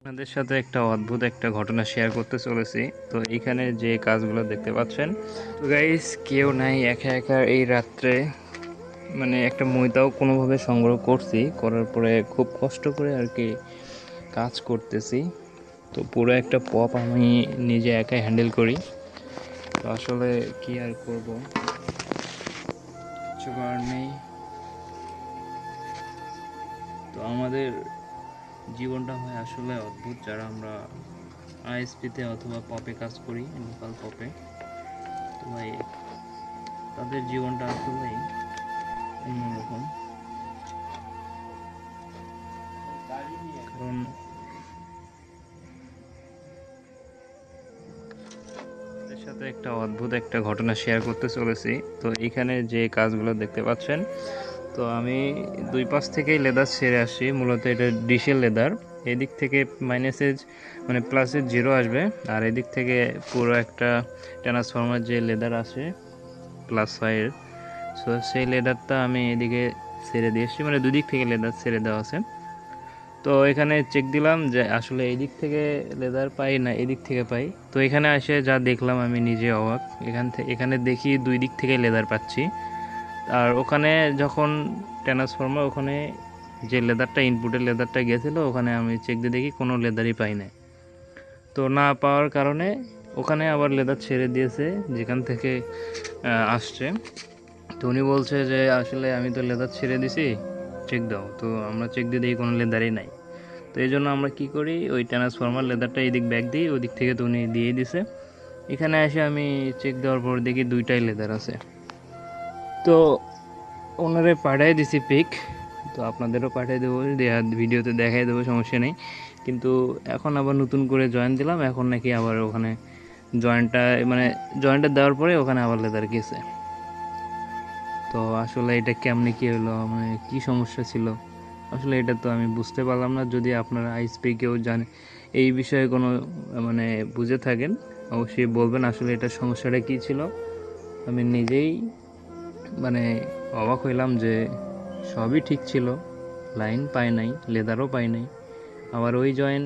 আপনাদের সাথে একটা অদ্ভুত একটা ঘটনা শেয়ার করতে চলেছি। তো এখানে যে কাজগুলো দেখতে পাচ্ছেন, তো গাইস কেউ নাই, একা একা এই রাত্রে মানে একটা মইতাও কোনোভাবে সংগ্রহ করছি, করার পরে খুব কষ্ট করে আর কি কাজ করতেছি। তো পুরো একটা পপ আমি নিজে একাই হ্যান্ডেল করি। তো আসলে কি আর করব, কিছু করার নেই। তো আমাদের জীবনটা হয় আসলে অদ্ভুত, যারা আমরা আইএসপিতে অথবা পপে কাজ করি, লোকাল পপে। তো ভাই তাদের জীবনটা আসলেই অন্যরকম। কারণ তাদের সাথে একটা অদ্ভুত একটা ঘটনা শেয়ার করতে চলেছি। তো এখানে যে কাজগুলো দেখতে পাচ্ছেন, তো আমি দুই পাশ থেকেই লেদার ছেড়ে আসি। মূলত এটা ডিশেল লেদার। এদিক থেকে মাইনাসের মানে প্লাসের জিরো আসবে, আর এদিক থেকে পুরো একটা ট্রান্সফরমার যে লেদার আসে প্লাস ফাইয়ের, সো সেই লেদারটা আমি এদিকে ছেড়ে দিয়ে এসেছি, মানে দুদিক থেকে লেদার ছেড়ে দেওয়া আছে। তো এখানে চেক দিলাম যে আসলে এই দিক থেকে লেদার পাই না এদিক থেকে পাই। তো এখানে এসে যা দেখলাম আমি নিজে অবাক। এখানে দেখি দুই দিক থেকে লেদার পাচ্ছি। আর ওখানে যখন ট্রান্সফর্মার ওখানে যে লেদারটা ইনপুটের লেদারটা গেছিলো, ওখানে আমি চেক দিয়ে দেখি কোনো লেদারই পাই না। তো না পাওয়ার কারণে ওখানে আবার লেদার ছেড়ে দিয়েছে যেখান থেকে আসছে। তো উনি বলছে যে আসলে আমি তো লেদার ছেড়ে দিছি, চেক দাও। তো আমরা চেক দিয়ে দেখি কোনো লেদারই নাই। তো এই জন্য আমরা কী করি, ওই ট্রান্সফর্মার লেদারটা এদিক ব্যাগ দিই, ওই দিক থেকে তো উনি দিয়ে দিছে। এখানে এসে আমি চেক দেওয়ার পর দেখি দুইটাই লেদার আছে। তো ওনারে পাঠিয়ে দিছি পিক, তো আপনাদেরও পাঠিয়ে দেবো, ভিডিওতে দেখাই দেবো, সমস্যা নেই। কিন্তু এখন আবার নতুন করে জয়েন দিলাম, এখন নাকি আবার ওখানে জয়েন্টটা দেওয়ার পরে ওখানে আবার লেদার গেছে। তো আসলে এটা কেমনে কী হলো, মানে কী সমস্যা ছিল আসলে এটা তো আমি বুঝতে পারলাম না। যদি আপনারা আইএসপি কেউ জানে এই বিষয়ে কোনো মানে বুঝে থাকেন, অবশ্যই বলবেন আসলে এটার সমস্যাটা কী ছিল। আমি নিজেই মানে অবাক হইলাম যে সবই ঠিক ছিল, লাইন পাই নাই, লেদারও পাই নাই। আবার ওই জয়েন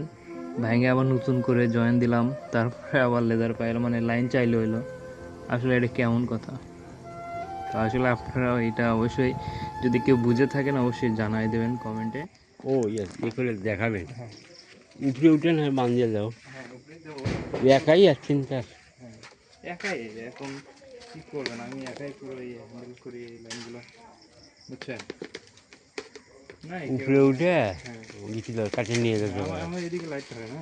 ভেঙে আবার নতুন করে জয়েন দিলাম, তারপরে আবার লেদার পাইলাম, মানে লাইন চাইলে হইলো। আসলে এটা কেমন কথা? তো আসলে আপনারা এটা অবশ্যই যদি কেউ বুঝে থাকেন অবশ্যই জানাই দেবেন কমেন্টে। ও ইয়েস, এ করে দেখাবেন। উপরে উঠেন, হ্যাঁ বাঁধিয়ে দাও। একাই আসছেন স্যার? একাই এখন কি করবেন, আমি একাই পুরো হ্যান্ডেল করি এই লাইনগুলো, বুঝছেন? উপরে উঠে গেছিল কাছে নিয়ে যেতে হবে। আমার এদিকে লাইট থাকে না।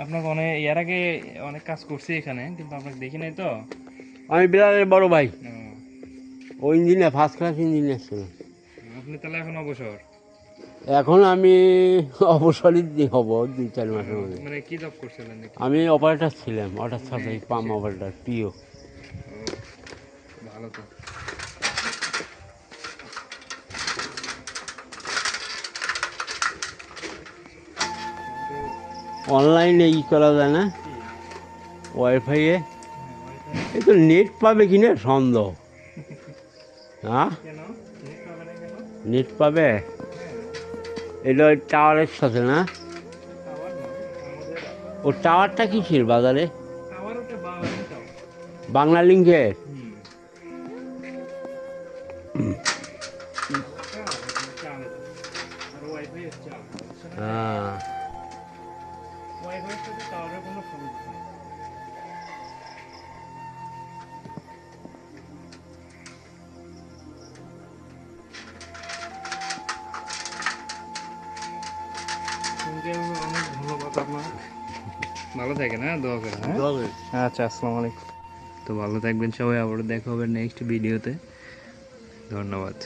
আপনাকে অনেক এর আগে অনেক কাজ করছি এখানে, কিন্তু আপনাকে দেখি নাই তো। আমি বিলালের বড় ভাই, ওই ইঞ্জিনিয়ার, ফার্স্ট ক্লাস ইঞ্জিনিয়ার ছিল। আপনি তাহলে এখন অবসর? এখন আমি অবসরই হব 2-4 মাসের মধ্যে। মানে কি জব করছিলেন নাকি? আমি অপারেটর ছিলাম, ওয়াটার সাপ্লাই পাম্প অপারেটর, পিও। ভালো তো। অনলাইনে ই করা যায় না, ওয়াইফাইয়ে। এই তো নেট পাবে কিনা সন্দেহ। হ্যাঁ, নেট পাবে। এটা ওই টাওয়ারের সাথে না? ও টাওয়ারটা কিসের বাজারে? বাংলা লিঙ্কের। হ্যাঁ, অনেক ধন্যবাদ আপনার, ভালো থাকেন। হ্যাঁ, দোয়া করেন। হ্যাঁ, আচ্ছা, আসসালামু আলাইকুম। তো ভালো থাকবেন সবাই, আবারও দেখা হবে নেক্সট ভিডিওতে। ধন্যবাদ।